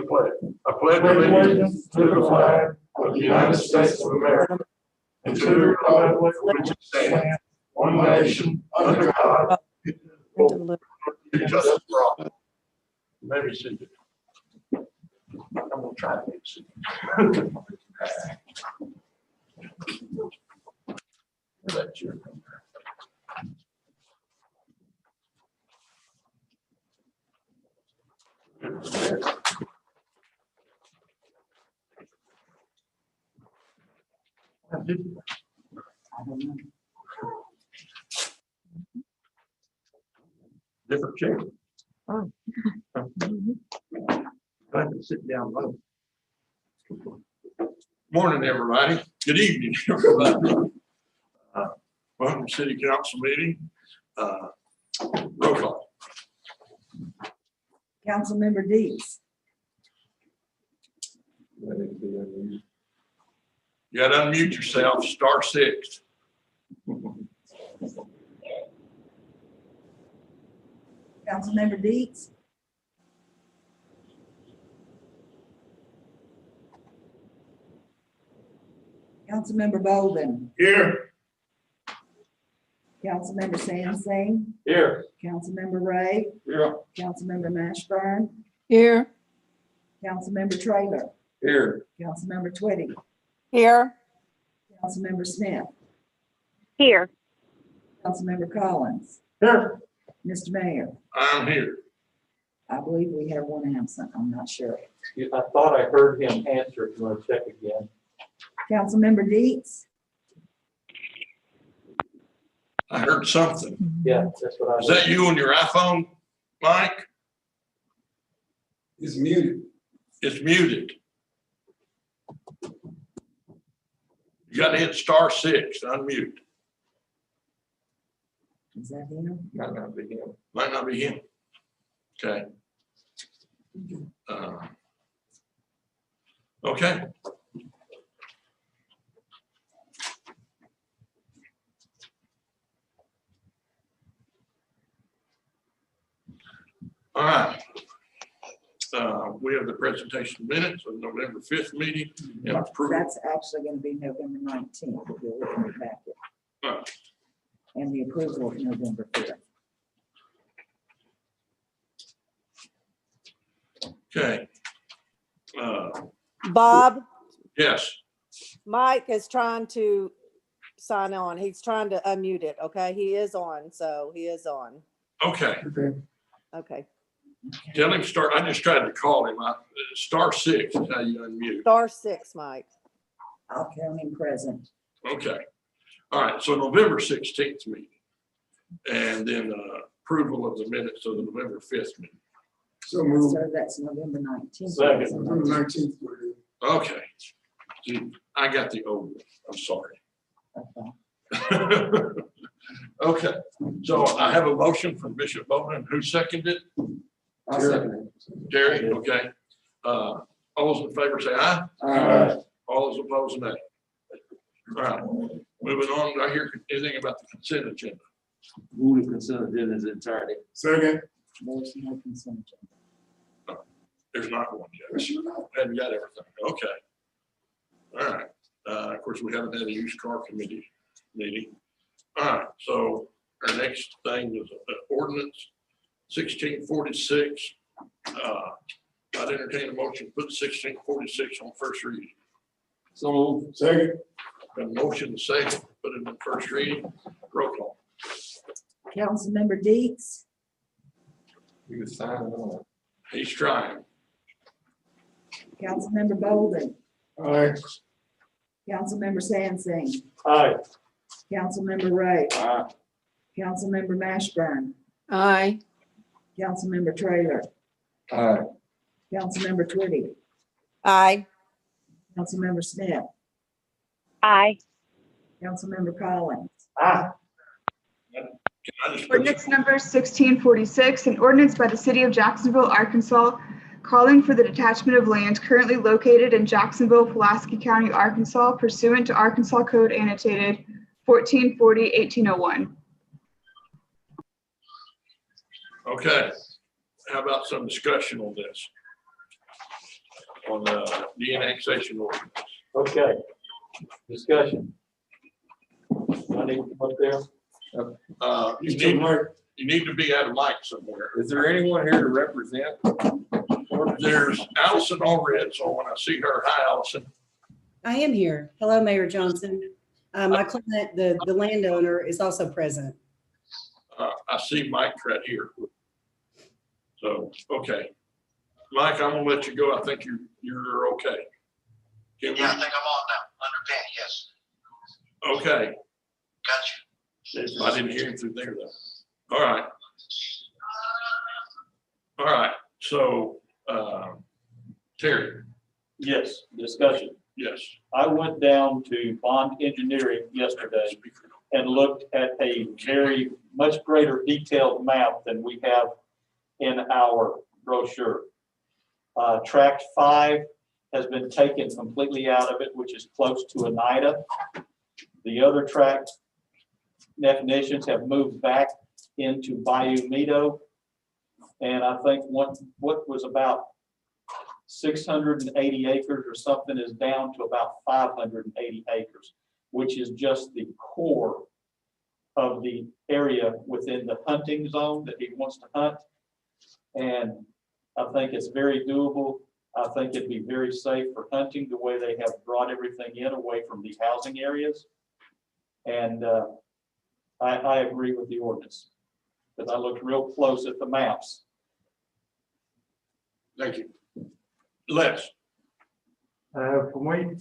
the pledge. I pledge allegiance to the flag of the United States of America and to the republic for which it stands, one nation, under God, justice for all. Maybe see. I'm gonna try to make it. That's your number. Different chair. Oh. I can sit down low. Morning, everybody. Good evening, everybody. Welcome to City Council meeting. Roll call. Councilmember Dees. You got to unmute yourself, star 6. Councilmember Dees. Councilmember Bolden. Here. Councilmember Sansing. Here. Councilmember Ray. Here. Councilmember Mashburn. Here. Councilmember Traylor. Here. Councilmember Twitty. Here. Councilmember Smith. Here. Councilmember Collins. Here. Mr. Mayor, I'm here. I believe we have one absent. I'm not sure. I thought I heard him answer. If you want to check again. Councilmember Dees. I heard something. Yeah, that's what I. Is that you on your iPhone, Mike? It's muted. It's muted. You got to hit star 6 to unmute. Is that him? Might not be him. Might not be him. Okay. Okay. All right. We have the presentation minutes of November 5th meeting and approval. That's actually going to be November 19th. If you're looking at that. Oh. And the approval of November 5th. Okay. Bob, Yes. Mike is trying to sign on. He's trying to unmute it. Okay, he is on, so he is on. Okay. Okay. Tell him start. I just tried to call him. Star 6 is how you unmute. Star 6, Mike. I'll count him present. Okay. All right. So November 16th meeting, and then approval of the minutes of the November 5th meeting. So moved. So that's November 19th. Second. November 19th. Okay. See, I got the old one. I'm sorry. Okay. Okay. So I have a motion from Bishop Bowman. Who seconded it? I'll second Jerry. Okay. All those in favor say aye. it. All those opposed, nay. All right. Moving on. Do I hear anything about the consent agenda? Move the consent agenda in its entirety. Second. There's no consent agenda. There's not one yet. Haven't got everything. Okay. All right. Of course, we haven't had a used car committee meeting. All right. So our next thing is ordinance 1646. I'd entertain a motion to put 1646 on first reading. So move. Second. Got a motion to second, put it on first reading. Roll call. Councilmember Dees. You can sign it on. He's trying. Councilmember Bolden. Aye. Councilmember Sansing. Aye. Councilmember Ray. Aye. Councilmember Mashburn. Aye. Councilmember Traylor. Aye. Councilmember Twitty. Aye. Councilmember Smith. Aye. Councilmember Collins. Aye. Can I just put Ordinance number 1646, an ordinance by the city of Jacksonville, Arkansas, calling for the detachment of land currently located in Jacksonville, Pulaski County, Arkansas, pursuant to Arkansas Code annotated 1440-1801. Okay. How about some discussion on this? on the annexation ordinance. Okay, discussion. I need to come up there. You need to be at a mic somewhere. Is there anyone here to represent? There's Allison Allred, so when I see her, hi Allison. I am here. Hello, Mayor Johnson. My client, the landowner, is also present. I see Mike right here. So, okay. Mike, I'm gonna let you go. I think you're okay. Can we- Yeah, I think I'm on now. Understand, yes. Okay. Got you. I didn't hear him through there though. All right. All right. So, Terry, Yes, discussion. yes. I went down to Bond Engineering yesterday and looked at a very much greater detailed map than we have in our brochure. Tract 5 has been taken completely out of it, which is close to Oneida. The other tract definitions have moved back into Bayou Meadow. And I think what was about 680 acres or something is down to about 580 acres, which is just the core of the area within the hunting zone that he wants to hunt. And I think it's very doable. I think it'd be very safe for hunting the way they have brought everything in away from the housing areas. And I agree with the ordinance because I looked real close at the maps. Thank you. Les, When we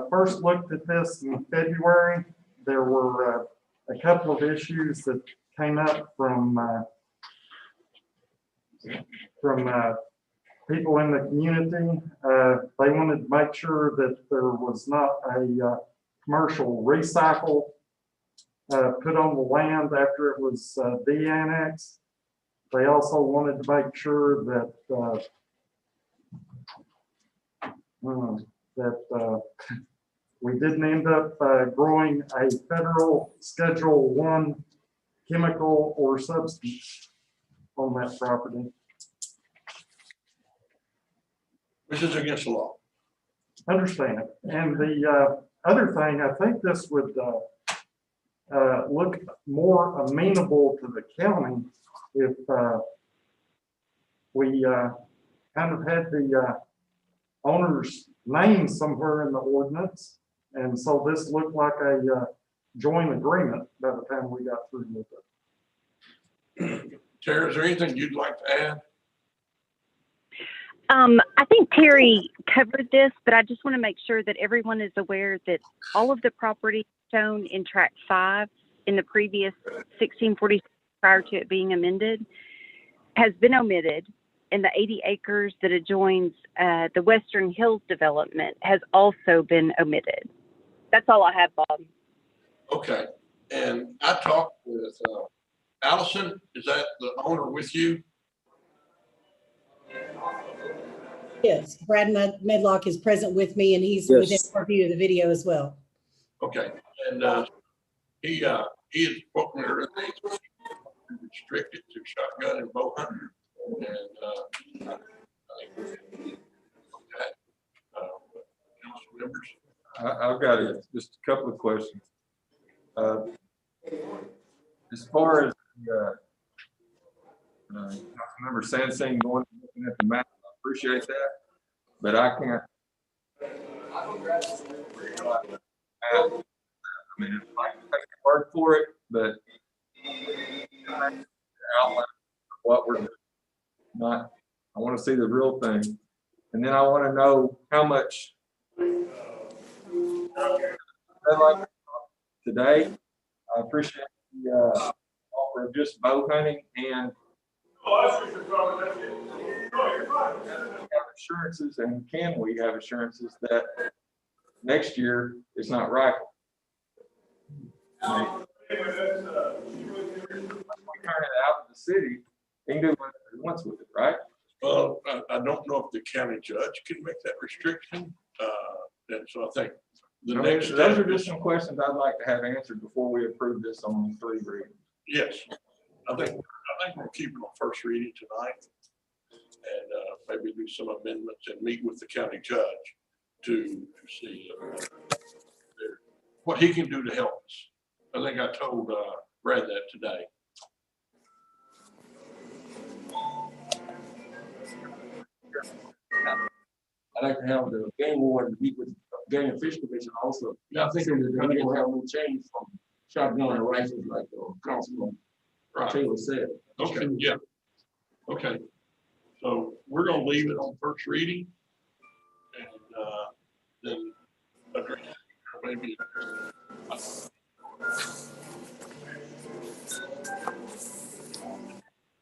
first looked at this in February, there were a couple of issues that came up from people in the community. They wanted to make sure that there was not a commercial recycle put on the land after it was de-annexed. They also wanted to make sure that we didn't end up growing a federal Schedule 1 chemical or substance on that property. which is against the law. Understand. And the other thing, I think this would look more amenable to the county if we kind of had the owner's name somewhere in the ordinance. And so this looked like a joint agreement by the time we got through with it. Tara, is there anything you'd like to add? I think Terry covered this, but I just want to make sure that everyone is aware that all of the property shown in Tract 5 in the previous 1640 prior to it being amended has been omitted, and the 80 acres that adjoins the Western Hills development has also been omitted. That's all I have, Bob. Okay, and I talked with Allison, is that the owner with you? Yes, Brad Medlock is present with me, and he's Yes. within purview of the video as well. Okay, and he had spoken to her, restricted to shotgun and bow hunting. And council members, I've got just a couple of questions. As far as Councilmember Sansing going and looking at the map, I appreciate that, but I can't. I mean, I can work for it, but outline what we're not. I want to see the real thing, and then I want to know how much. Like today, I appreciate the offer of just bow hunting and have assurances, and can we have assurances that next year it's not rifle? We turn it out of the city, he can do what he wants with it, right? well, I don't know if the county judge can make that restriction. And so I think the next Those step are just is, some questions I'd like to have answered before we approve this on 3 readings. yes, I think we're keeping on first reading tonight. and maybe do some amendments and meet with the county judge to see what he can do to help us. I think I told Brad that today. I'd like to have the game warden meet with game and fish commission also. Yeah, I think So that they will have no change from shotgun and rifles like Councilman right. Taylor said. Okay, yeah. Okay. So we're gonna leave it on first reading and then address maybe.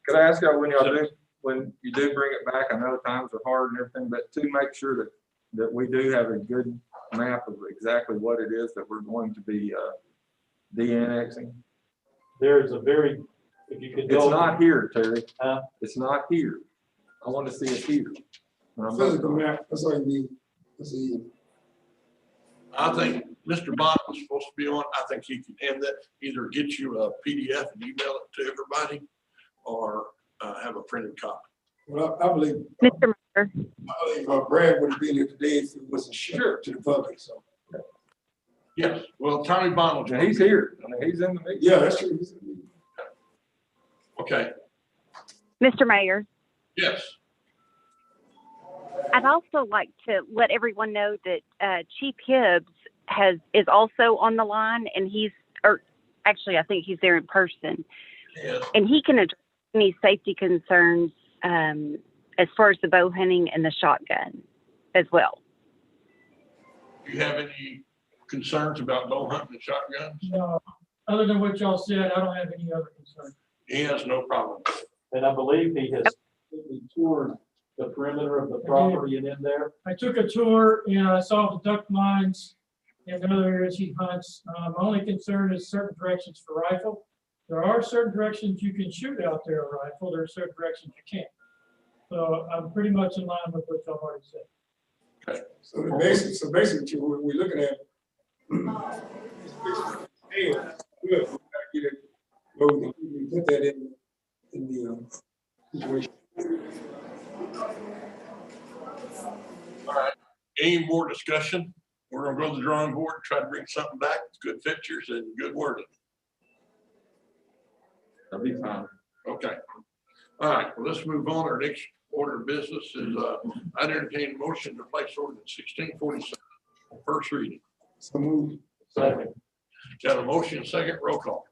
Could I ask y'all when you do bring it back, I know times are hard and everything, but to make sure that we do have a good map of exactly what it is that we're going to be de-annexing. There's a very, if you could go. It's not here, Terry. Huh? It's not here. I want to see it here. And I'm Physical not- map, that's all you need. That's it. I think Mr. Bond was supposed to be on. I think he can hand that, either get you a PDF and email it to everybody or have a printed copy. Well, I believe, Mr. Mayor, Brad would have been here today if it wasn't shared to the public, so. Yes, well, Tommy Bond was. And he's here. I mean, he's in the meeting. Yeah, that's true. Okay, Mr. Mayor, yes. I'd also like to let everyone know that Chief Hibbs is also on the line, and actually I think he's there in person, Yes. and he can address any safety concerns as far as the bow hunting and the shotgun as well. Do you have any concerns about bow hunting and shotguns? No, other than what y'all said, I don't have any other concern. He has no problem. And I believe he has toured the perimeter of the property and in there. I took a tour and I saw the duck lines and the other areas he hunts. My only concern is certain directions for rifle. There are certain directions you can shoot out there a rifle. There are certain directions you can't. So I'm pretty much in line with what y'all already said. So basically, what we're looking at. Hey, good, we gotta get it, where we can put that in the situation. All right, any more discussion? We're gonna go to the drawing board, try to bring something back, good pictures and good wording. That'll be fine. Okay. All right, well, let's move on. Our next order of business is, I entertain a motion to place ordinance 1647 on first reading. So move. Second. Got a motion, second, roll call.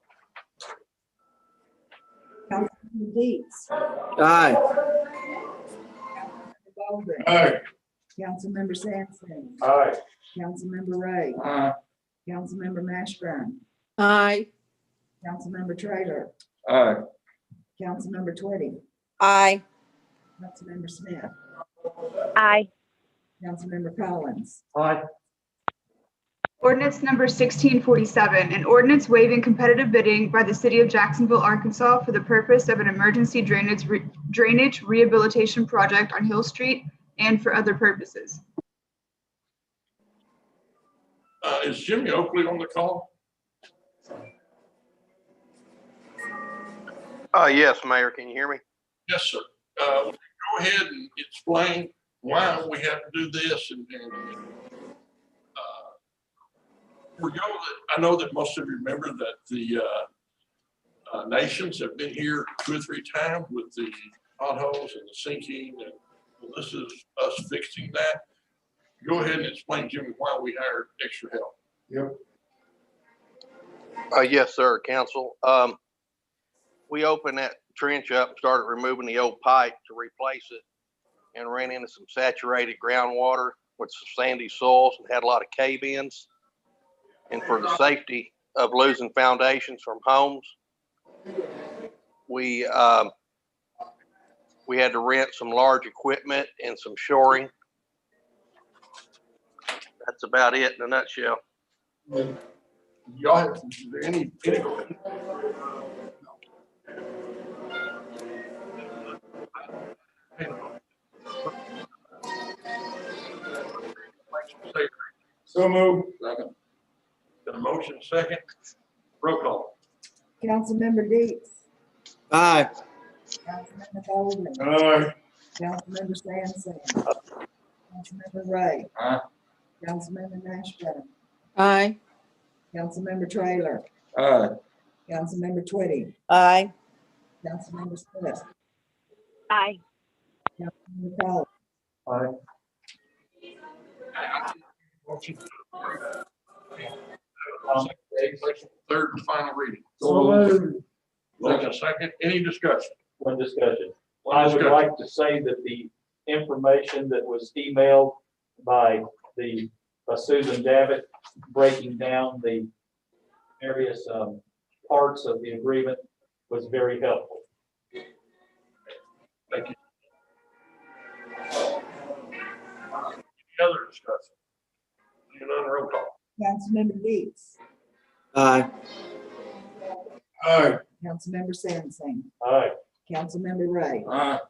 Councilmember Deeds. Aye. Councilmember Baldwin. Aye. Councilmember Sampson. Aye. Councilmember Ray. Councilmember Mashburn. Aye. Councilmember Traylor. Aye. Councilmember Twitty. Aye. Councilmember Smith. Aye. Councilmember Collins. Aye. Ordinance number 1647, an ordinance waiving competitive bidding by the city of Jacksonville, Arkansas for the purpose of an emergency drainage rehabilitation project on Hill Street and for other purposes. Is Jimmy Oakley on the call? Yes, Mayor, can you hear me? Yes, sir. Go ahead and explain why we have to do this and I know that most of you remember that the nations have been here 2 or 3 times with the potholes and the sinking, and this is us fixing that. Go ahead and explain, Jimmy, why we hired extra help. Yep. Yes, sir, council. We opened that trench up and started removing the old pipe to replace it and ran into some saturated groundwater with some sandy soils and had a lot of cave-ins. And for the safety of losing foundations from homes, we had to rent some large equipment and some shoring. That's about it in a nutshell. Y'all have any So move. Second. Got a motion, second. Roll call. Councilmember Deeds. Aye. Councilmember Baldwin. Aye. Councilmember Sansing. Councilmember Ray. Aye. Councilmember Mashburn. Aye. Councilmember Trailer. Aye. Councilmember Twitty. Aye. Councilmember Smith. Aye. Councilmember Collins. Aye. Motion to approve. Third and final reading. So moved. Motion second, any discussion? One discussion. One I would discussion. like to say that the information that was emailed by Susan Davitt, breaking down the various parts of the agreement, was very helpful. Thank you. Any other discussion? Seeing none, roll call. Councilmember Deeds. Aye. Aye. Councilmember Sansing. Aye. Councilmember Ray. Aye.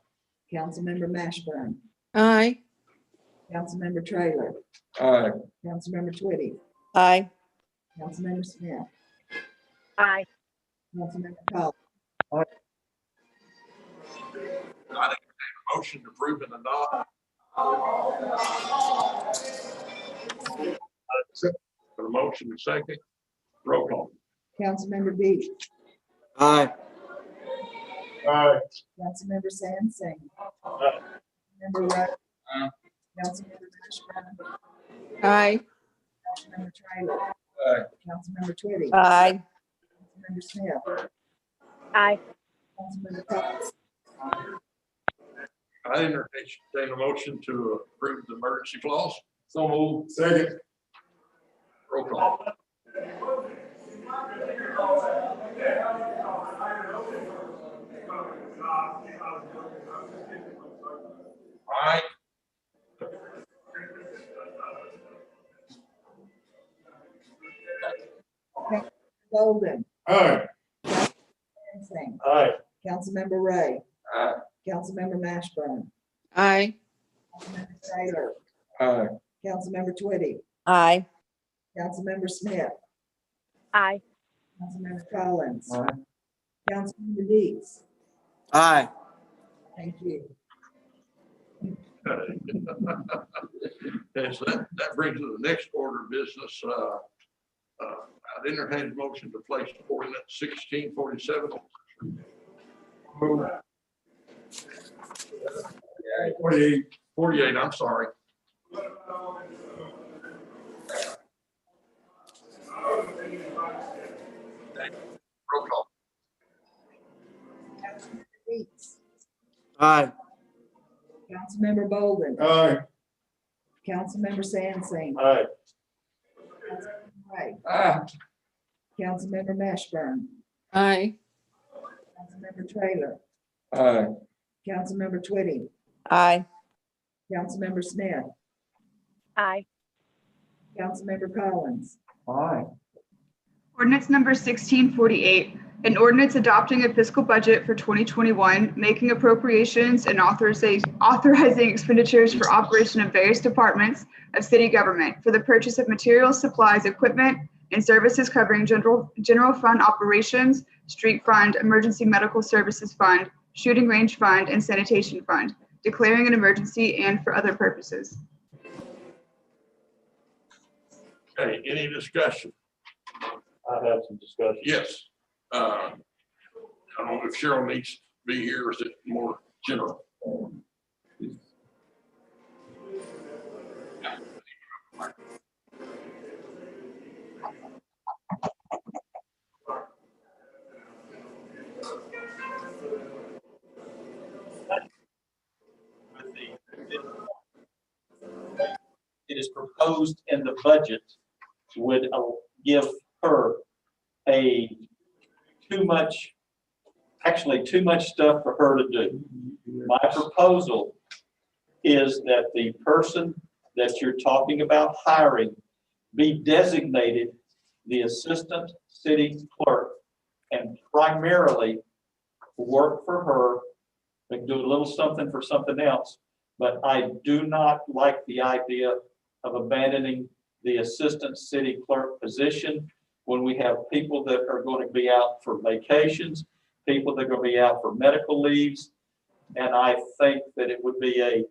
Councilmember Mashburn. Aye. Councilmember Trailer. Aye. Councilmember Twitty. Aye. Councilmember Smith. Aye. Councilmember Collins. I think a motion to approve and adopt. A motion and second, roll call. Councilmember Deeds. Aye. Aye. Councilmember Sansing. Aye. Councilmember Ray. Aye. Councilmember Mashburn. Aye. Councilmember Trailer. Aye. Councilmember Twitty. Aye. Councilmember Smith. Aye. Councilmember Collins. I entertain a motion to approve the emergency clause. So moved. Second. Roll call. Aye. Golden. Aye. Sansing. Aye. Councilmember Ray. Aye. Councilmember Mashburn. Aye. Councilmember Trailer. Aye. Councilmember Twitty. Aye. Councilmember Smith. Aye. Councilmember Collins. Aye. Councilmember Deeds. Aye. Thank you. Okay, so that brings to the next order of business. I'd entertain a motion to place ordinance 1647. 48, I'm sorry. Roll call. Councilmember Deeds. Aye. Councilmember Bolden. Aye. Councilmember Sansing. Aye. Councilmember Ray. Aye. Councilmember Mashburn. Aye. Councilmember Trailer. Aye. Councilmember Twitty. Aye. Councilmember Smith. Aye. Councilmember Collins. Aye. Ordinance number 1648, an ordinance adopting a fiscal budget for 2021, making appropriations and authorizing expenditures for operation of various departments of city government for the purchase of materials, supplies, equipment, and services covering general fund operations, street fund, emergency medical services fund, shooting range fund, and sanitation fund, declaring an emergency and for other purposes. Okay, any discussion? I have some discussion. Yes. I don't know if Cheryl needs to be here, or is it more general? It is proposed in the budget would give her too much stuff for her to do. My proposal is that the person that you're talking about hiring be designated the assistant city clerk and primarily work for her. They can do a little something for something else, but I do not like the idea of abandoning the assistant city clerk position when we have people that are going to be out for vacations, people that are going to be out for medical leaves. And I think that it would be a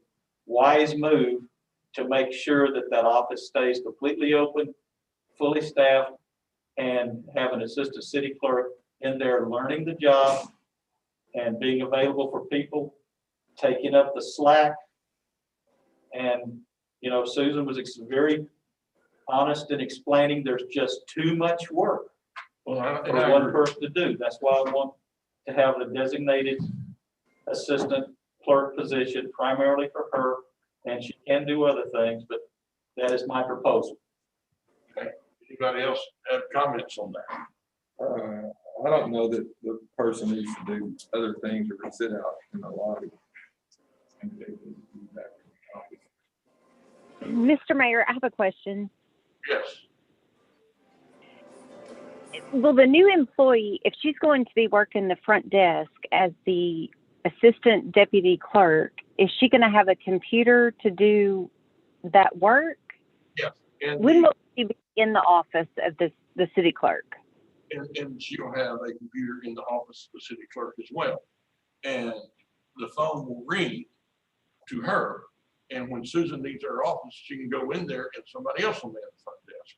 wise move to make sure that that office stays completely open, fully staffed, and have an assistant city clerk in there learning the job and being available for people, taking up the slack. And, you know, Susan was very honest in explaining there's just too much work Well, for one person to do. That's why I want to have a designated assistant clerk position primarily for her, and she can do other things, but that is my proposal. Anybody else have comments on that? I don't know that the person needs to do other things or sit out in the lobby. I think they need to be back in the office. Mr. Mayor, I have a question. Yes. Will the new employee, if she's going to be working the front desk as the assistant deputy clerk, is she going to have a computer to do that work? Yes. And When will she be in the office of the city clerk? and she'll have a computer in the office of the city clerk as well. And the phone will ring to her. And when Susan needs her office, she can go in there and somebody else will man the front desk.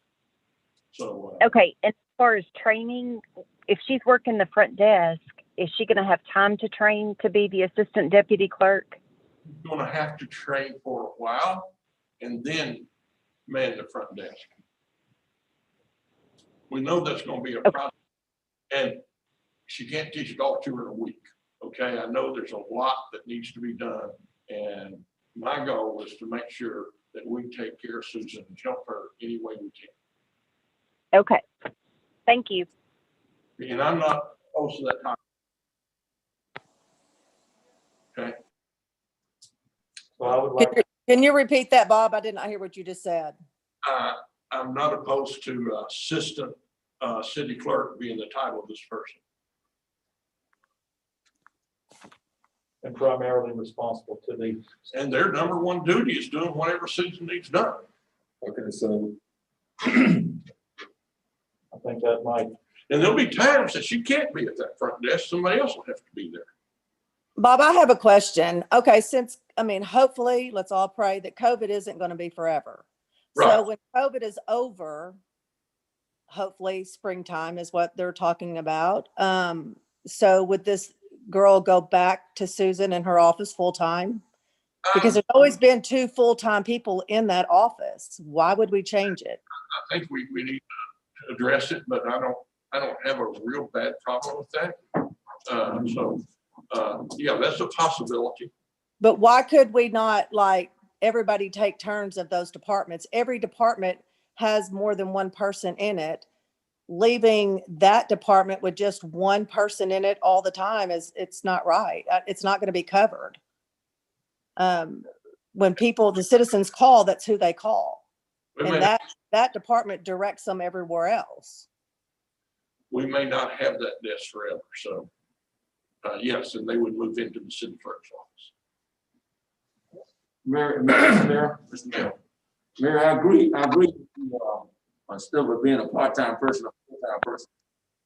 So. Okay, and as far as training, if she's working the front desk, is she going to have time to train to be the assistant deputy clerk? Going to have to train for a while and then man the front desk. We know that's going to be a problem. And she can't teach it all to her in a week. Okay, I know there's a lot that needs to be done. And my goal is to make sure that we take care of Susan and help her any way we can. Okay, thank you. And I'm not opposed to that time. Okay. So I would like, Can you repeat that, Bob? I did not hear what you just said. I'm not opposed to assistant city clerk being the title of this person. and primarily responsible to the. And their number one duty is doing whatever Susan needs done. Okay, so I think that might. And there'll be times that she can't be at that front desk. Somebody else will have to be there. Bob, I have a question. Okay, hopefully, let's all pray that COVID isn't going to be forever. Right. So when COVID is over, hopefully springtime is what they're talking about. So would this girl go back to Susan in her office full time? Because there's always been 2 full-time people in that office. Why would we change it? I think we need to address it, but I don't have a real bad problem with that. Yeah, that's a possibility. But why could we not, like, everybody take turns of those departments? Every department has more than one person in it. Leaving that department with just one person in it all the time it's not right. It's not going to be covered. When the citizens call, that's who they call. And that department directs them everywhere else. We may not have that desk forever, so yes, and they would move into the city clerk's office. Mayor, I agree with you, still with being a part-time person, a full-time person,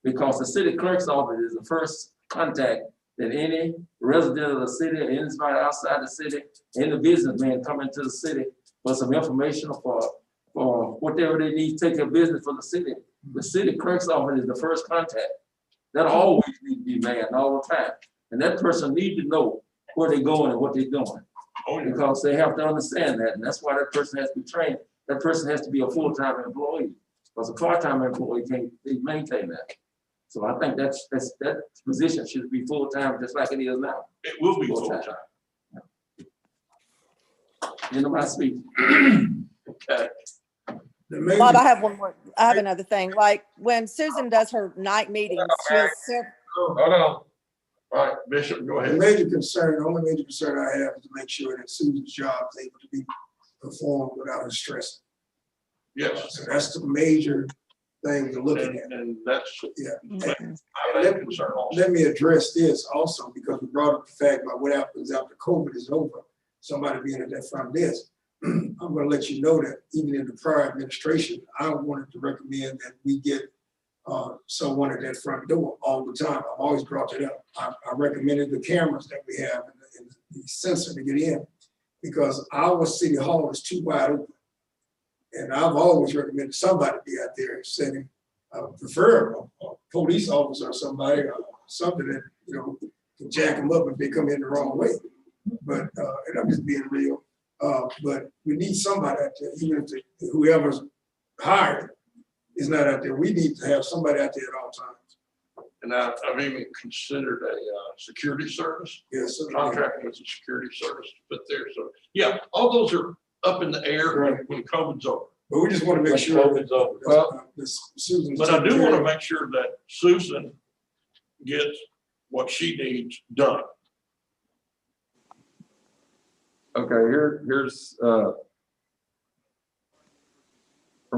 because the city clerk's office is the first contact that any resident of the city, or anybody outside the city, any businessman coming to the city for some information for whatever they need to take their business for the city. The city clerk's office is the first contact. That always needs to be manned all the time. And that person needs to know where they're going and what they're doing. Because they have to understand that. And that's why that person has to be trained. That person has to be a full-time employee. Because a part-time employee can't maintain that. So I think that position should be full-time just like it is now. It will be full-time. End of my speech. Okay. Bob, I have another thing. Like when Susan does her night meetings, she has Hold on. All right, Bishop, go ahead. The only major concern I have is to make sure that Susan's job is able to be performed without her stress. Yes. So that's the major thing you're looking at. And that's, yeah. I have a concern also. Let me address this also, because we brought up the fact about what happens after COVID is over, somebody being at that front desk. I'm going to let you know that even in the prior administration, I wanted to recommend that we get someone at that front door all the time. I've always brought it up. I recommended the cameras that we have and the sensor to get in, because our city hall is too wide open. And I've always recommended somebody be out there setting, I would prefer a police officer or somebody, something that, you know, can jack them up if they come in the wrong way. But, and I'm just being real, but we need somebody out there, even if whoever's hired is not out there. We need to have somebody out there at all times. And I've even considered a security service, Yes. contracting with a security service to put there. So, yeah, all those are up in the air when COVID's over. But we just want to make When sure COVID's over. Susan's. But I do want to make sure that Susan gets what she needs done. Okay, here's, from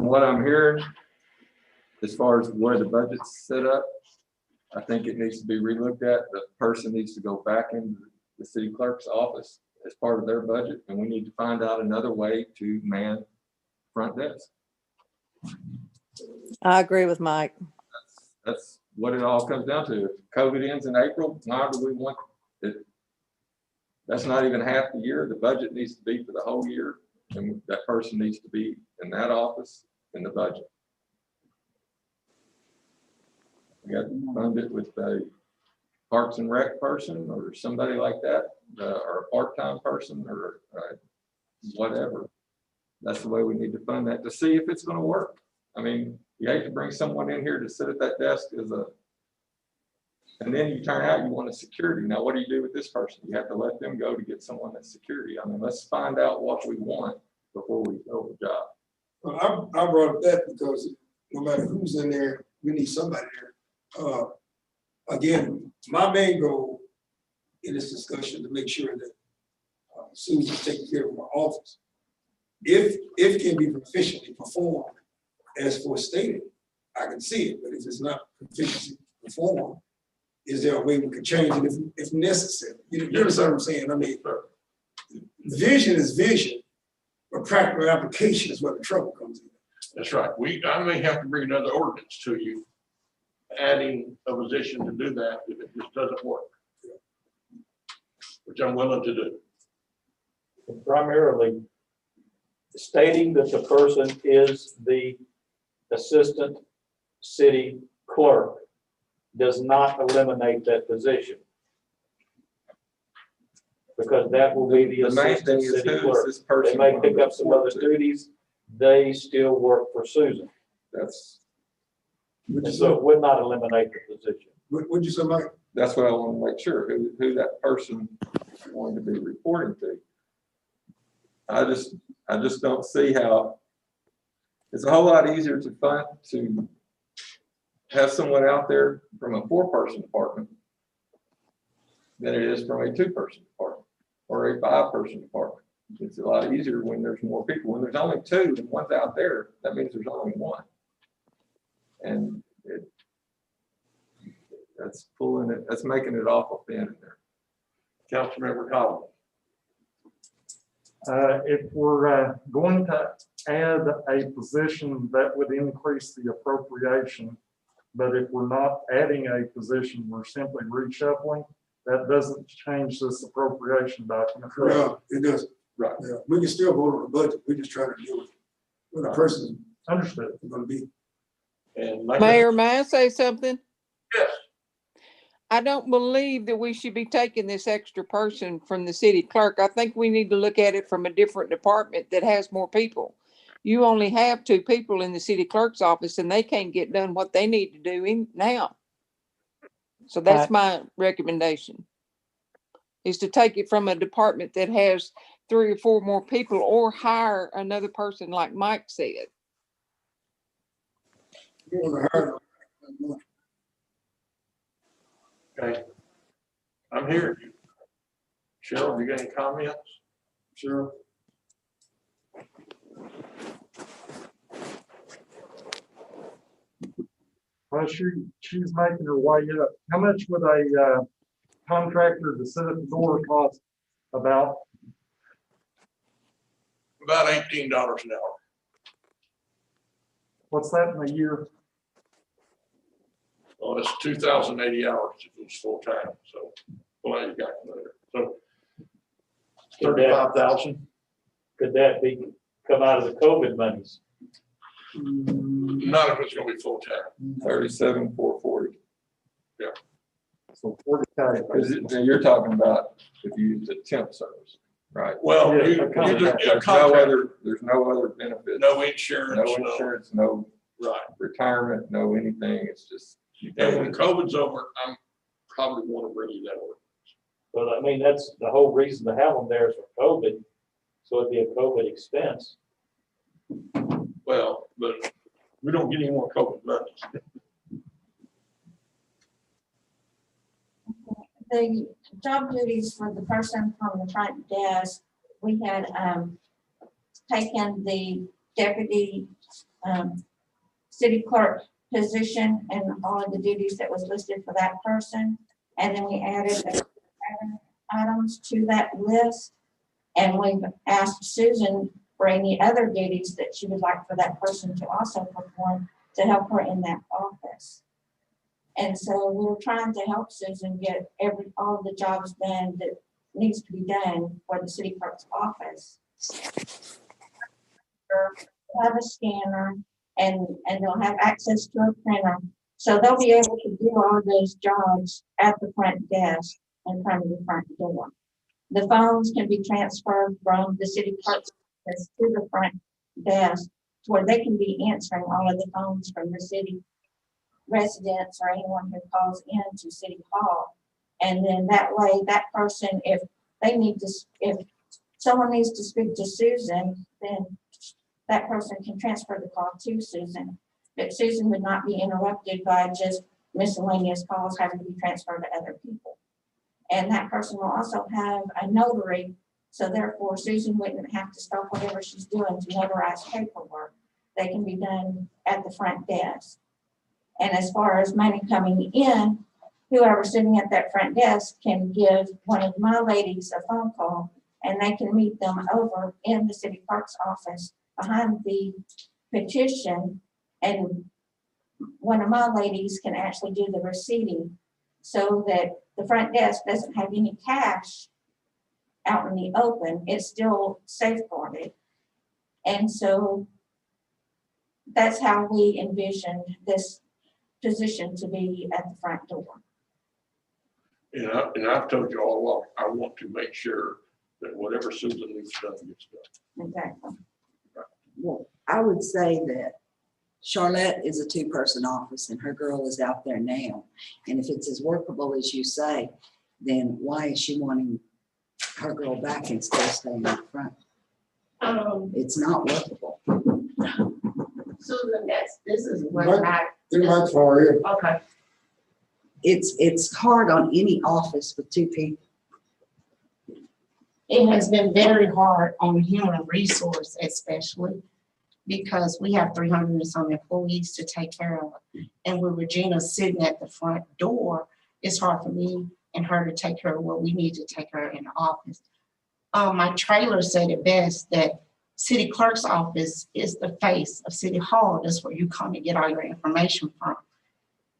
what I'm hearing, as far as where the budget's set up, I think it needs to be relooked at. The person needs to go back into the city clerk's office as part of their budget, and we need to find out another way to man front desk. I agree with Mike. That's what it all comes down to. If COVID ends in April, why do we want it? That's not even half the year. The budget needs to be for the whole year, and that person needs to be in that office in the budget. We got to fund it with a Parks and Rec person or somebody like that, or a part-time person or whatever. That's the way we need to fund that to see if it's going to work. I mean, you hate to bring someone in here to sit at that desk and then you turn out you want a security. Now, what do you do with this person? You have to let them go to get someone that's security. I mean, let's find out what we want before we fill the job. Well, I brought up that because no matter who's in there, we need somebody there. Again, my main goal in this discussion to make sure that Susan's taking care of her office. If it can be proficiently performed as for stated, I can see it, but if it's not proficiently performed, is there a way we could change it if necessary? You understand what I'm saying? I mean, vision is vision, but practical application is where the trouble comes in. That's right. I may have to bring another ordinance to you, adding a position to do that if it just doesn't work, which I'm willing to do. Primarily stating that the person is the assistant city clerk does not eliminate that position. Because that will be the assistant city clerk. They may pick up some other duties. They still work for Susan. So it would not eliminate the position. What'd you say, Mike? That's what I want to make sure, who that person is going to be reporting to. I just don't see how, it's a whole lot easier to have someone out there from a 4-person department than it is from a 2-person department or a 5-person department. It's a lot easier when there's more people. When there's only 2 and one's out there, that means there's only 1. And that's making it awful thin in there. Councilmember Collins. If we're going to add a position, that would increase the appropriation. But if we're not adding a position, we're simply reshuffling, that doesn't change this appropriation document. Yeah, it doesn't. Right. Yeah, we can still vote on the budget. We're just trying to deal with what the person Understood. is going to be. And Mayor, may I say something? Yes. I don't believe that we should be taking this extra person from the city clerk. I think we need to look at it from a different department that has more people. You only have 2 people in the city clerk's office and they can't get done what they need to do now. So that's my recommendation, is to take it from a department that has 3 or 4 more people or hire another person like Mike said. You want to hire them. Okay. I'm here. Cheryl, you got any comments? Sure. Well, she's making her way up. How much would a contractor to sit at the door cost? About $18 an hour. What's that in a year? Well, it's 2,080 hours if it's full time. So, well, you got there. So 35,000. Could that be, come out of the COVID monies? Not if it's gonna be full time. 37,440. So 40K. Because you're talking about if you use a temp service, right? Well, Yeah, you a just, contract. yeah, There's no contract, other, there's no other benefits. no insurance, No no, insurance, no right. retirement, no anything. It's just. you And pay when it. COVID's over, I'm probably wanna bring you that over. But I mean, that's the whole reason to have them there is for COVID. So it'd be a COVID expense. Well, but we don't get any more COVID money. The job duties for the person from the front desk, we had taken the deputy city clerk position and all of the duties that was listed for that person. And then we added 7 items to that list. And we've asked Susan for any other duties that she would like for that person to also perform to help her in that office. And so we're trying to help Susan get all the jobs done that needs to be done for the city clerk's office. They'll have a scanner and they'll have access to a printer. So they'll be able to do all those jobs at the front desk in front of the front door. The phones can be transferred from the city clerk's office to the front desk where they can be answering all of the phones from the city residents or anyone who calls in to City Hall. And then that way, that person, if someone needs to speak to Susan, then that person can transfer the call to Susan. But Susan would not be interrupted by just miscellaneous calls having to be transferred to other people. And that person will also have a notary, so therefore Susan wouldn't have to stop whatever she's doing to notarize paperwork. They can be done at the front desk. And as far as money coming in, whoever's sitting at that front desk can give one of my ladies a phone call and they can meet them over in the city clerk's office behind the petition. And one of my ladies can actually do the receipting so that the front desk doesn't have any cash out in the open. It's still safeguarded. And so that's how we envisioned this position to be at the front door. And I've told you all along, I want to make sure that whatever Susan needs done gets done. Exactly. Well, I would say that Charlotte is a 2-person office and her girl is out there now. And if it's as workable as you say, then why is she wanting her girl back instead of staying up front? It's not workable. Susan, this is what It might fall in. okay. It's hard on any office with 2 people. It has been very hard on human resource, especially because we have 300 and some employees to take care of. And with Regina sitting at the front door, it's hard for me and her to take care of what we need to take care of in the office. My trailer said it best that city clerk's office is the face of City Hall. That's where you come to get all your information from.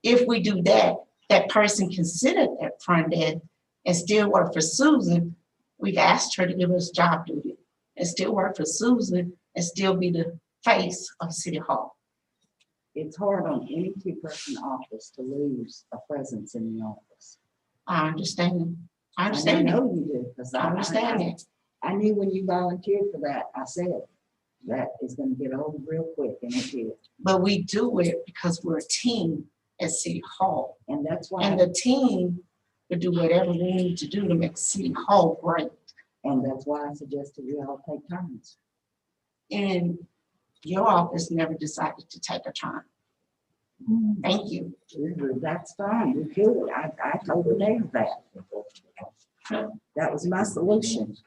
If we do that, that person can sit at that front desk and still work for Susan. We've asked her to give us job duty and still work for Susan and still be the face of City Hall. It's hard on any 2-person office to lose a presence in the office. I understand. I I understand. know you do, because I understand it. I knew when you volunteered for that, I said, that is gonna get old real quick, and it did. But we do it because we're a team at City Hall. And that's why. And the team will do whatever we need to do to make City Hall great. And that's why I suggested we all take turns. And your office never decided to take a turn. Thank you. That's fine, we could. I told the mayor that. That was my solution.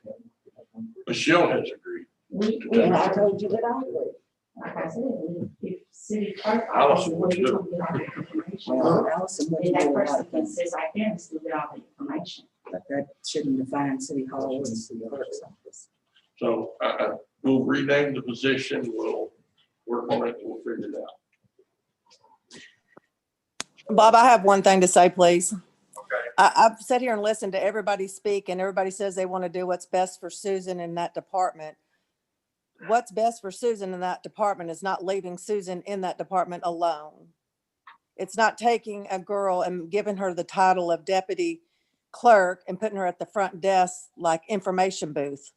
Michelle has agreed. And I told you that I would. Like I said, if City Clerk. Allison, what you do? Well, Allison would do And that a lot person of can things, sit right there and still get all the information. but that shouldn't define City Hall or the city clerk's office. So we'll rename the position, we'll work on it, and we'll figure it out. Bob, I have one thing to say, please. Okay. I've sat here and listened to everybody speak, and everybody says they want to do what's best for Susan in that department. What's best for Susan in that department is not leaving Susan in that department alone. It's not taking a girl and giving her the title of deputy clerk and putting her at the front desk like information booth.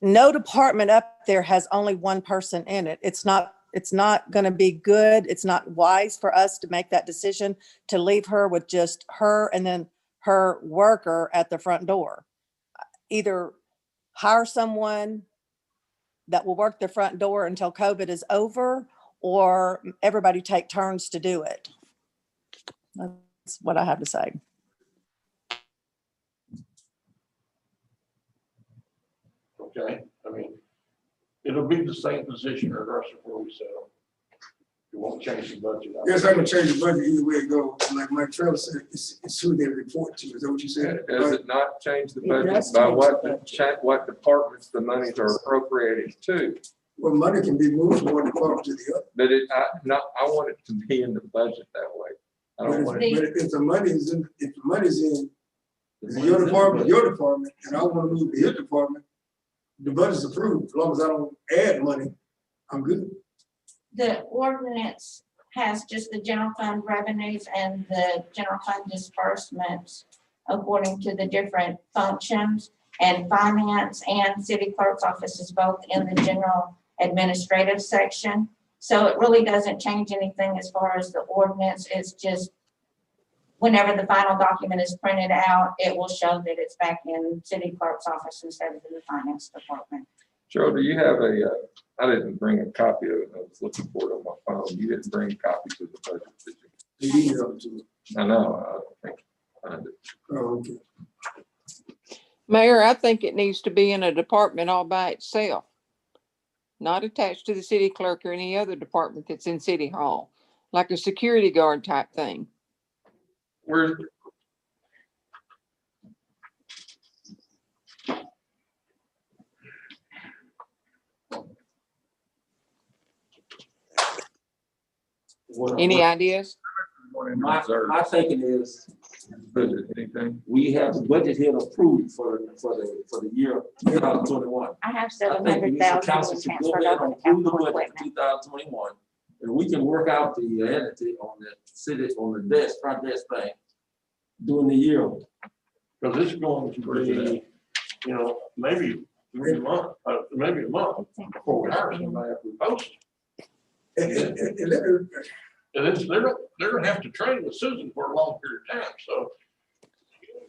No department up there has only one person in it. It's not going to be good. It's not wise for us to make that decision to leave her with just her and then her worker at the front door. Either hire someone that will work the front door until COVID is over, or everybody take turns to do it. That's what I have to say. Okay, I mean, it'll be the same position regardless of where we settle. You won't change the budget. Yes, I'm gonna change the budget either way it goes. Like Mike Trevor said, it's who they report to. Is that what you said? Does it not change the It budget does by change what, the budget. what departments the monies are appropriated to? Well, money can be moved from one department to the other. But I want it to be in the budget that way. I don't want it. But if the money's in, your department, and I wanna move to his department, the budget's approved. As long as I don't add money, I'm good. The ordinance has just the general fund revenues and the general fund disbursements according to the different functions, and finance and city clerk's office is both in the general administrative section. So it really doesn't change anything as far as the ordinance. It's just whenever the final document is printed out, it will show that it's back in city clerk's office instead of in the finance department. Joe, do you have I didn't bring a copy of it. I was looking for it on my phone. You didn't bring copies of the budget, did you? You emailed it to me. I know, I don't think I find it. Oh, okay. Mayor, I think it needs to be in a department all by itself, not attached to the city clerk or any other department that's in City Hall, like a security guard type thing. Where, Any ideas? My thinking is, Budget, anything? we have the budget here approved for the year 2021. I have I think we need the 700,000 council being to go transferred ahead over and to approve the capital budget for equipment. 2021. And we can work out the entity on the city, on the desk, front desk thing during the year. because it's going to be, maybe 3 months, maybe a month before we hire somebody after we post. And let her, And then they're gonna have to train with Susan for a long period of time, so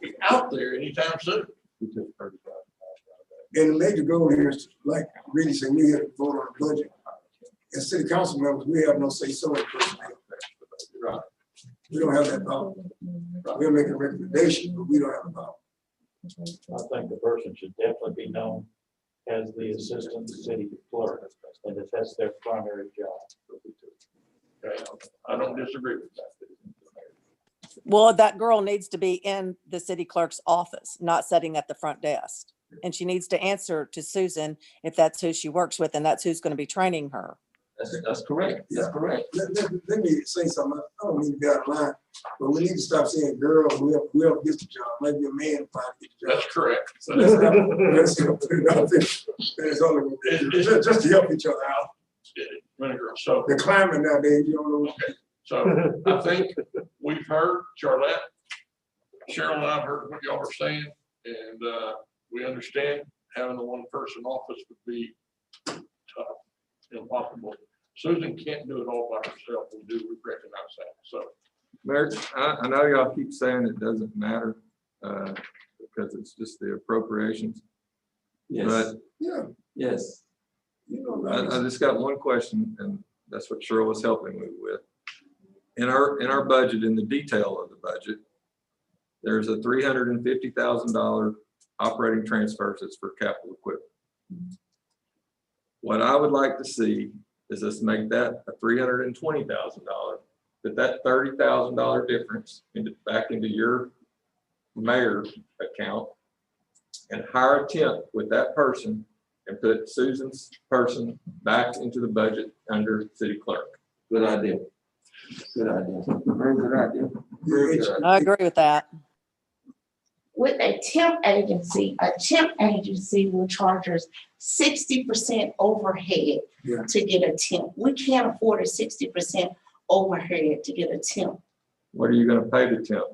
be out there anytime soon. and the major goal here is, like Reedy said, we have to vote on the budget. As city council members, we have no say so in personnel. Right. We don't have that power. We're making a recommendation, but we don't have a power. I think the person should definitely be known as the assistant city clerk, and if that's their primary job. Okay, I don't disagree with that. Well, that girl needs to be in the city clerk's office, not sitting at the front desk. And she needs to answer to Susan if that's who she works with and that's who's going to be training her. That's correct. That's correct. Let me say something. I don't mean to be out of line, but we need to stop saying girl, whoever gets the job, maybe a man finally gets the job. That's correct. So let's put it out there. That's all it is. Just to help each other out. So the climate nowadays, you don't know. Okay. So I think we've heard Charlotte, Cheryl and I've heard what y'all are saying, and we understand having a one-person office would be tough, impossible. Susan can't do it all by herself. We do recognize that. So, Mayor, I know y'all keep saying it doesn't matter because it's just the appropriations. Yes. But yeah, yes. I just got one question, and that's what Cheryl was helping me with. In our budget, in the detail of the budget, there's a $350,000 operating transfers that's for capital equipment. What I would like to see is us make that a $320,000, put that $30,000 difference back into your mayor's account and hire a temp with that person and put Susan's person back into the budget under city clerk. Good idea. Good idea. Very good idea. Very good idea. I agree with that. With a temp agency will charge us 60% overhead Yeah. to get a temp. We can't afford a 60% overhead to get a temp. What are you gonna pay the temp?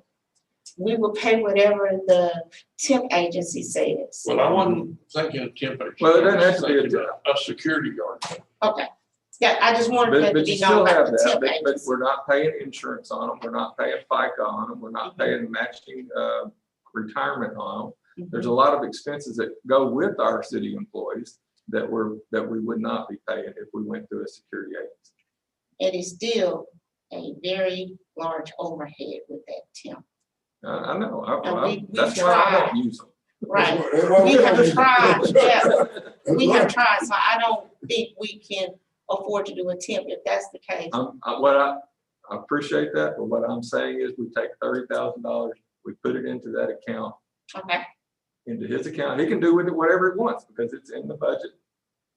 We will pay whatever the temp agency says. Well, I wasn't thinking of temp. Well, it doesn't have to be a I was thinking a security guard. Okay. Yeah, I just wanted that to But you be still known have about the that, temp but agency. we're not paying insurance on them, we're not paying FICA on them, we're not paying matching, retirement on them. There's a lot of expenses that go with our city employees that we would not be paying if we went through a security agency. It is still a very large overhead with that temp. I know, And we that's why I tried. don't use them. Right. That's why We have tried, yeah. That's We have right. tried, so I don't think we can afford to do a temp if that's the case. I appreciate that, but what I'm saying is we take $30,000, we put it into that account, Okay, into his account. He can do with it whatever he wants because it's in the budget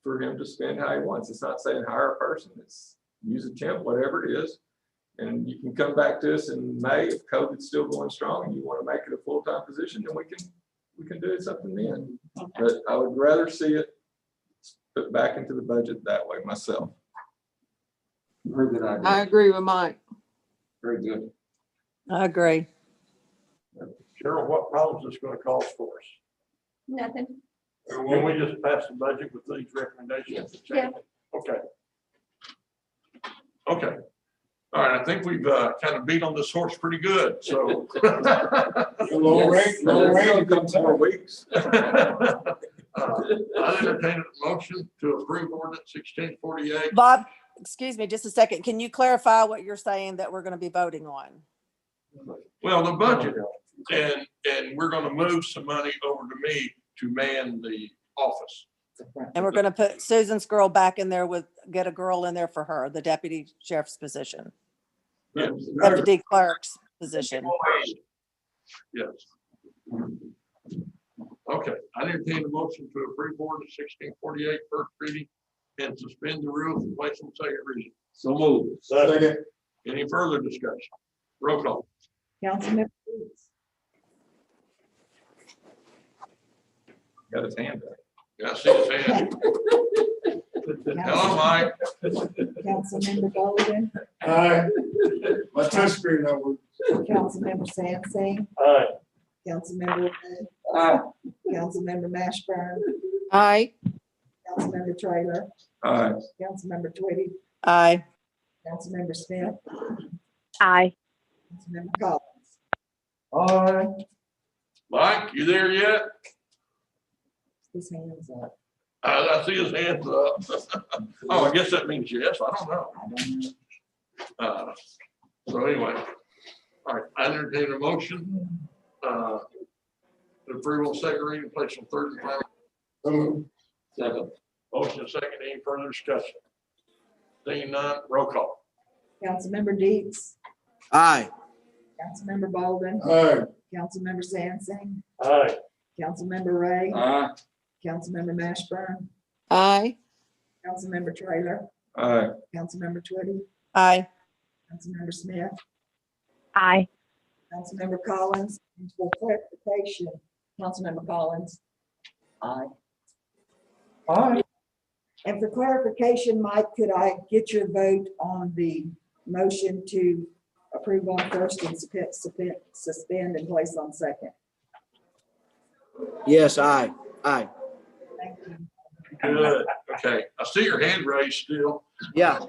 for him to spend how he wants. It's not saying hire a person, it's use a temp, whatever it is. And you can come back to us in May if COVID's still going strong and you want to make it a full-time position, then we can do something then. But I would rather see it put back into the budget that way myself. Very good idea. I agree with Mike. Very good. I agree. Cheryl, what problems is this gonna cause for us? Nothing. When we just pass the budget with these recommendations? Yeah. Okay. Okay. All right, I think we've kind of beat on this horse pretty good, so. Low rate, low rate. Couple more weeks. I entertain a motion to approve ordinance 1648. Bob, excuse me, just a second. Can you clarify what you're saying that we're going to be voting on? Well, the budget, and we're gonna move some money over to me to man the office. And we're going to put Susan's girl back in there get a girl in there for her, the deputy sheriff's position, Yes. deputy clerk's position. Yes. Okay, I entertain a motion to approve ordinance 1648 first reading and suspend the rules and place on second reading. So move. Second. Any further discussion? Roll call. Councilmember Booth, Got his hand up. Yeah, I see his hand. Hello, Mike. Councilmember Golden, Aye. My touchscreen don't work. Councilmember Sansing, Aye. Councilmember Ray, Aye. Councilmember Mashburn, Aye. Councilmember Trailer, Aye. Councilmember Twitty, Aye. Councilmember Smith, Aye. Councilmember Collins. Aye. Mike, you there yet? His hands up. I see his hands up. Oh, I guess that means yes. I don't know. I don't know. So anyway, all right, I entertain a motion. To approve on second reading, place on third and final. Second. Motion second, any further discussion? Seeing none, roll call. Councilmember Deets, Aye. Councilmember Bolden, Aye. Councilmember Sansing, Aye. Councilmember Ray, Aye. Councilmember Mashburn, Aye. Councilmember Trailer, Aye. Councilmember Twitty, Aye. Councilmember Smith, Aye. Councilmember Collins, and for clarification, Councilmember Collins. Aye. Aye. And for clarification, Mike, could I get your vote on the motion to approve on first and suspend and place on second? Yes, aye. Aye. Thank you. Good, okay. I see your hand raised still. Yeah.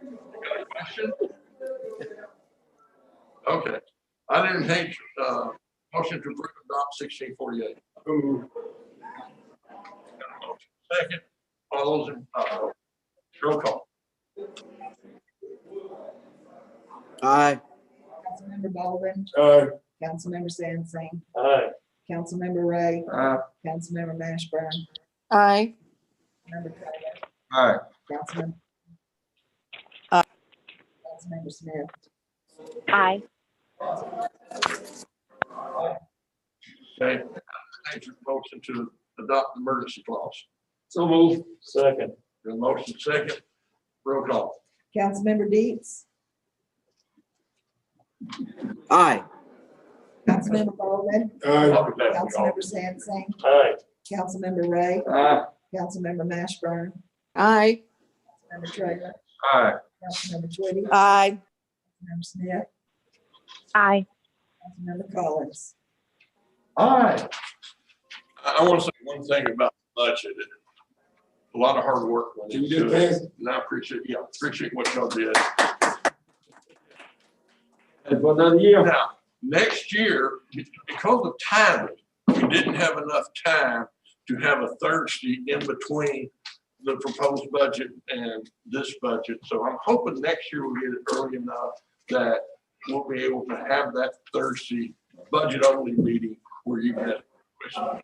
You got a question? Okay, I entertain motion to approve adopt 1648. Second, all those in, roll call. Aye. Councilmember Baldwin, Aye. Councilmember Sansing, Aye. Councilmember Ray, Aye. Councilmember Mashburn, Aye. Member Trailer, Aye. Councilmember. Aye. Councilmember Smith. Aye. Okay, thanks for motion to adopt the emergency clause. So move. Second. The motion second, roll call. Councilmember Deets, Aye. Councilmember Baldwin. Councilmember Sansing. Aye. Councilmember Ray. Aye. Councilmember Mashburn. Aye. Councilmember Trailer. Aye. Councilmember Twitty. Aye. Councilmember Smith. Aye. Councilmember Collins. Aye. I want to say one thing about the budget. A lot of hard work went You into did it. pass? And I appreciate what y'all did. And for another year. Now, next year, because of timing, we didn't have enough time to have a Thursday in between the proposed budget and this budget. So I'm hoping next year we'll get it early enough that we'll be able to have that Thursday budget only meeting where you can ask questions.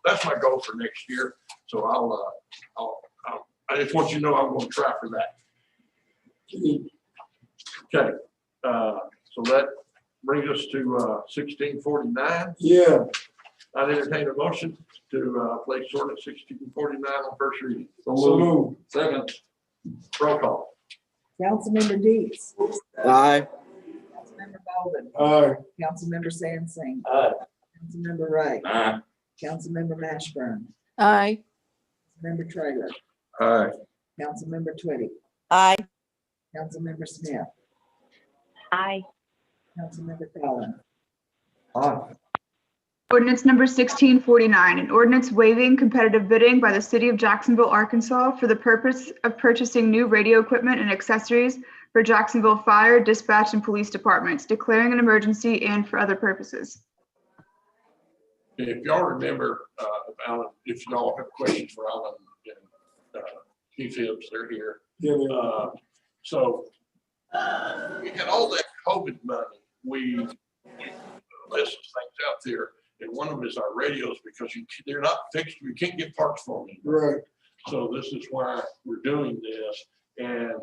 That's my goal for next year. So I just want you to know I'm going to try for that. Okay, so that brings us to 1649. Yeah. I entertain a motion to place ordinance 1649 on first reading. So moved. Second. Roll call. Councilmember Deeds. Aye. Councilmember Baldwin. Aye. Councilmember Sansing. Aye. Councilmember Ray. Aye. Councilmember Mashburn. Aye. Councilmember Trailer. Aye. Councilmember Twitty. Aye. Councilmember Smith. Aye. Councilmember Collins. Aye. Ordinance number 1649, an ordinance waiving competitive bidding by the city of Jacksonville, Arkansas for the purpose of purchasing new radio equipment and accessories for Jacksonville Fire, Dispatch, and Police Departments, declaring an emergency and for other purposes. If y'all remember, Alan, if y'all have questions for Alan and Chief Hibbs, they're here. So we had all that COVID money. We listed things out there, and one of them is our radios because they're not fixed. You can't get parts for them. Right. So this is why we're doing this. And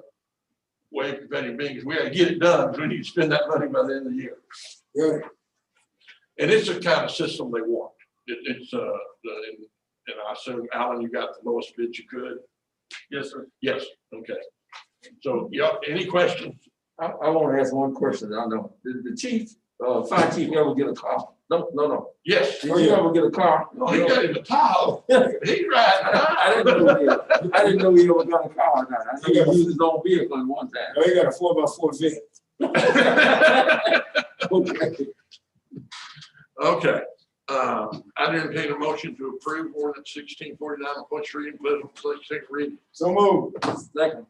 way competitive bidding, we got to get it done because we need to spend that money by the end of the year. Right. And it's the kind of system they want. And I assume, Alan, you got the lowest bid you could? Yes, sir. Yes, okay. So, yeah, any questions? I want to ask one question. I know. Did the chief, fire chief ever get a car? No. Yes. Did he ever get a car? No, he got him a towel. He's riding. I didn't know he ever got a car or not. I know he used his own vehicle at one time. No, he got a 4x4 vet. Okay. Okay. I entertain a motion to approve ordinance 1649 on first reading, pleasant second reading. So moved. Second.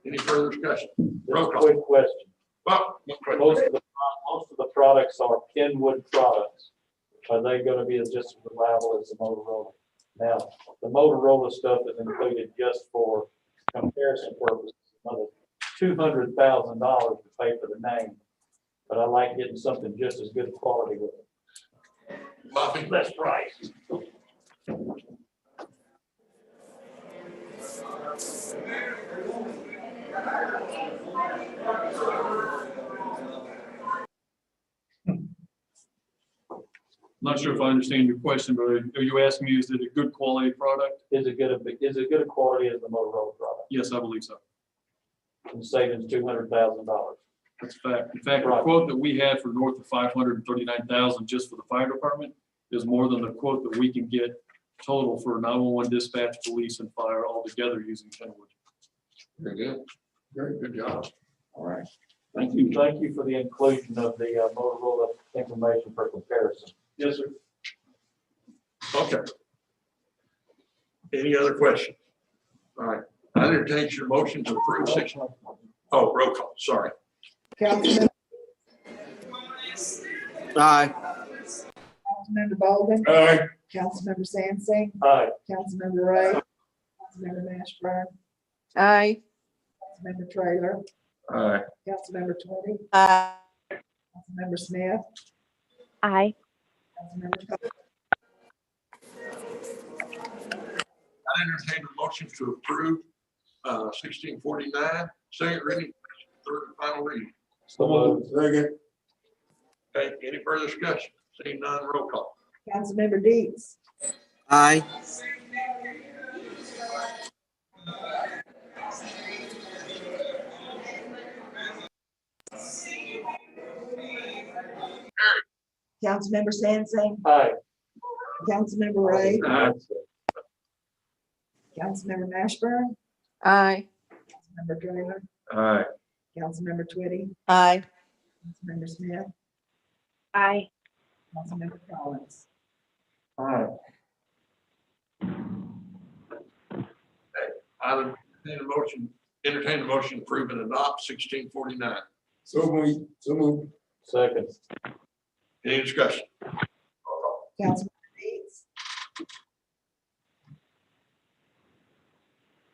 Any further discussion? Roll call. Quick question. Well, one question. Most of the products are Kenwood products. Are they gonna be just as reliable as the Motorola? Now, the Motorola stuff is included just for comparison purposes, another $200,000 to pay for the name. But I like getting something just as good quality with it. Bobby, Less price. Not sure if I understand your question, but are you asking me, is it a good quality product? Is it good a quality as the Motorola product? Yes, I believe so. And savings $200,000. That's a fact. In fact, the Right. quote that we had for north of 539,000 just for the fire department is more than the quote that we can get total for 911 dispatch, police, and fire all together using Kenwood. Very good. Very good job. All right. Thank you. Thank you for the inclusion of the Motorola information for comparison. Yes, sir. Okay. Any other questions? All right. I entertain your motion to approve section. Oh, roll call, sorry. Councilmember. Aye. Councilmember Baldwin. Aye. Councilmember Sansing. Aye. Councilmember Ray. Councilmember Mashburn. Aye. Councilmember Trailer. Aye. Councilmember Twitty. Aye. Councilmember Smith. Aye. Councilmember Collins. I entertain a motion to approve 1649, second reading, third and final reading. So Second. Okay, any further discussion? Seeing none, roll call. Councilmember Deeds. Aye. Councilmember Sansing, Aye. Councilmember Ray, Aye. Councilmember Mashburn, Aye. Councilmember Taylor, Aye. Councilmember Twitty, Aye. Councilmember Smith, Aye. Councilmember Collins. Aye. I would entertain a motion to approve and adopt 1649. So move. Second. Any discussion? Councilmember Deeds.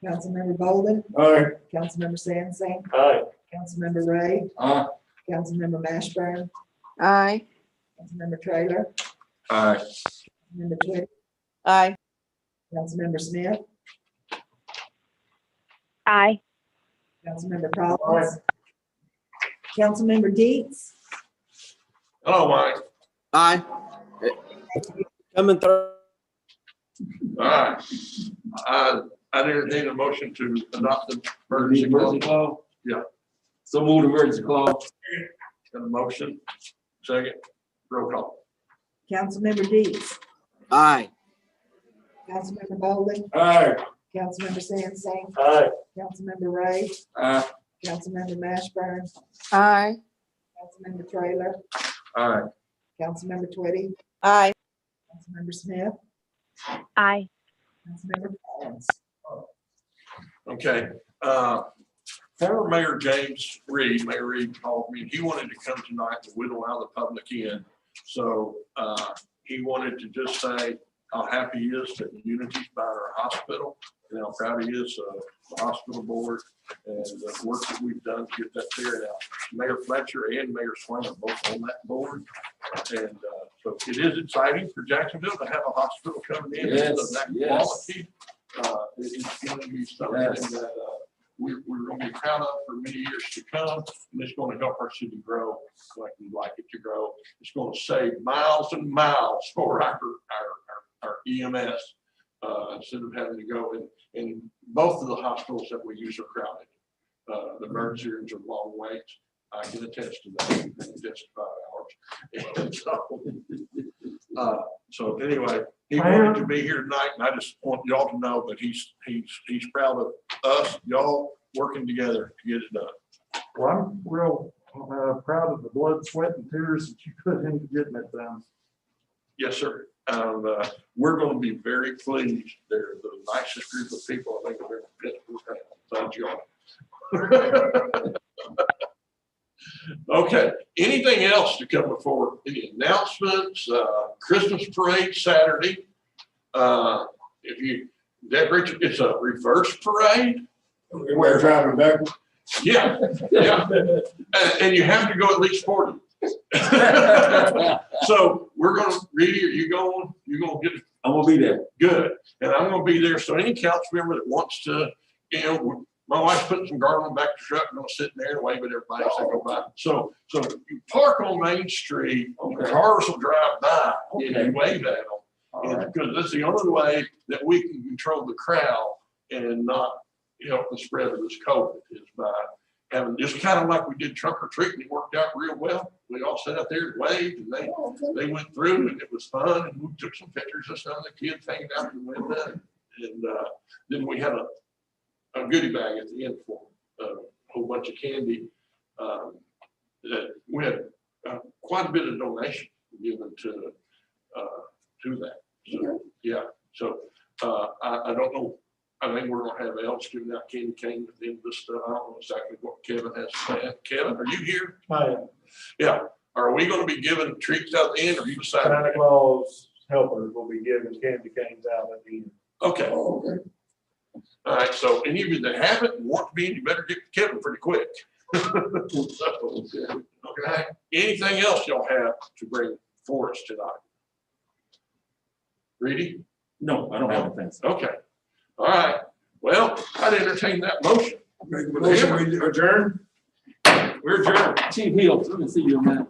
Councilmember Bolden, Aye. Councilmember Sansing, Aye. Councilmember Ray, Aye. Councilmember Mashburn, Aye. Councilmember Trailer, Aye. Councilmember Twitty, Aye. Councilmember Smith, Aye. Councilmember Collins, Councilmember Deeds, Hello, Mike. Aye. Coming through. All right. I entertain a motion to adopt the emergency clause. Yeah. So move the emergency clause. Got a motion, second, roll call. Councilmember Deeds, Aye. Councilmember Bolden, Aye. Councilmember Sansing, Aye. Councilmember Ray, Aye. Councilmember Mashburn, Aye. Councilmember Trailer, Aye. Councilmember Twitty, Aye. Councilmember Smith, Aye. Councilmember Collins. Okay, former Mayor James Reed, Mayor Reed called me, he wanted to come tonight, but we don't allow the public in. So, he wanted to just say how happy he is that Unity's by our hospital, and how proud he is of the hospital board and the work that we've done to get that figured out. Mayor Fletcher and Mayor Swain are both on that board. And, so it is exciting for Jacksonville to have a hospital coming in of Yes, that yes. quality. It's going to be something Yes. that we're going to be proud of for many years to come. And it's going to help our city grow like we'd like it to grow. It's going to save miles and miles for our EMS instead of having to go in both of the hospitals that we use are crowded. The emergency rooms are long waits. I can attest to that. We've been just 5 hours. And so anyway, he wanted to be here tonight, and I just want y'all to know that he's proud of us, y'all working together to get it done. Well, I'm real proud of the blood, sweat, and tears that you put into getting it done. Yes, sir. We're going to be very pleased. They're the nicest group of people I think I've ever met. Besides y'all. Okay, anything else to come before? Any announcements? Christmas parade Saturday. If you, that Richard, it's a reverse parade. We're driving backwards. Yeah, yeah. And you have to go at least 40. So we're gonna, Reedy, are you going? You're gonna get. I'm gonna be there. Good. And I'm gonna be there. So any council member that wants to, you know, my wife's putting some garland back to the truck. I'm gonna sit in there and wave at everybody as they go by. So you park on Main Street, the cars will drive by and you wave at them. And because that's the only way that we can control the crowd and not help the spread of this COVID is by having, just kind of like we did trunk or treat, and it worked out real well. We all sat out there and waved, and they went through, and it was fun, and we took some pictures of some of the kids hanging out in the window. And then we had a goodie bag at the end for a whole bunch of candy. We had quite a bit of donation given to that. So, yeah, so I don't know. I think we're gonna have elves giving out candy canes at the end of this stuff. I don't know exactly what Kevin has planned. Kevin, are you here? Hi, Yeah. Are we gonna be giving treats out the end, or you decided? Santa Claus helpers will be giving candy canes out at the end. Okay. All right, so any of you that haven't and want to be in, you better get to Kevin pretty quick. Okay, anything else y'all have to bring for us tonight? Reedy? No, I don't have anything. Okay, all right, well, I'd entertain that motion. Make a motion, we adjourn. We're adjourned. Chief Hill, let me see you, man.